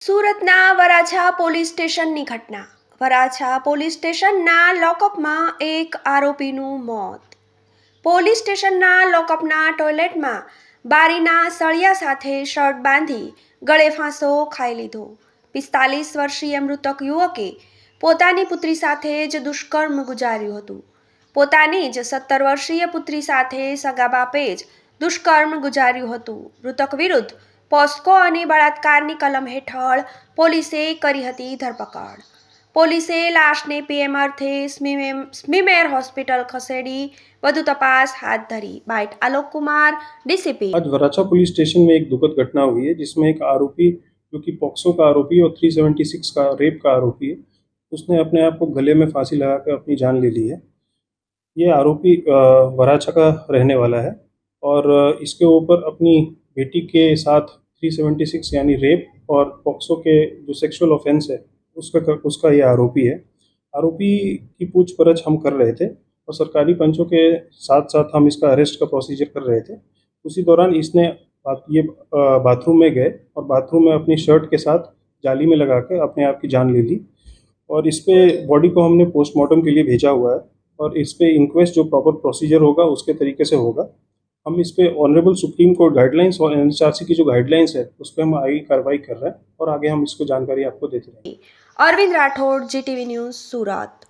સુરતના વરાછા પોલીસ સ્ટેશનની ઘટના. વરાછા પોલીસ સ્ટેશનના લોકઅપમાં એક આરોપીનું મોત. પોલીસ સ્ટેશનના લોકઅપના ટોયલેટમાં બારીના સળિયા સાથે શર્ટ બાંધી ગળે ફાંસો ખાઈ લીધો. 45 વર્ષીય મૃતક યુવકે પોતાની પુત્રી સાથે જ દુષ્કર્મ ગુજાર્યું હતું. પોતાની જ 17 વર્ષીય પુત્રી સાથે સગા બાપે જ દુષ્કર્મ ગુજાર્યું હતું. મૃતક વિરુદ્ધ પોસ્કો અને બળાત્કારની કલમ હેઠળ પોલીસે કરી હતી ધરપકડ. પોલીસે લાશને પીએમ અર્થે સ્મીમેર હોસ્પિટલ ખસેડી વધુ તપાસ હાથ धरी. Bite Alok Kumar, DCP. आज वराछा पुलिस स्टेशन में एक दुखद घटना हुई है जिसमें एक आरोपी जो कि पॉक्सो का आरोपी और 376 का रेप का आरोपी है, उसने अपने आप को गले में फांसी लगाकर अपनी जान ले ली है। ये आरोपी वराछा का रहने वाला है और इसके ऊपर अपनी बेटी के साथ 376 यानी रेप और पॉक्सो के जो सेक्सुअल ऑफेंस है उसका ये आरोपी है। आरोपी की पूछपरछ हम कर रहे थे और सरकारी पंचों के साथ साथ हम इसका अरेस्ट का प्रोसीजर कर रहे थे। उसी दौरान इसने बाथरूम में गए और बाथरूम में अपनी शर्ट के साथ जाली में लगा कर अपने आप की जान ले ली और इस पे बॉडी को हमने पोस्टमार्टम के लिए भेजा हुआ है और इस पे इंक्वेस्ट जो प्रॉपर प्रोसीजर होगा उसके तरीके से होगा। हम इस पे ऑनरेबल सुप्रीम कोर्ट गाइडलाइंस और एनएचआरसी की जो गाइडलाइंस है उस पर हम आगे कार्रवाई कर रहे हैं और आगे हम इसको जानकारी आपको देते रहेंगे। अरविंद राठौड़, जीटीवी न्यूज़, सूरत।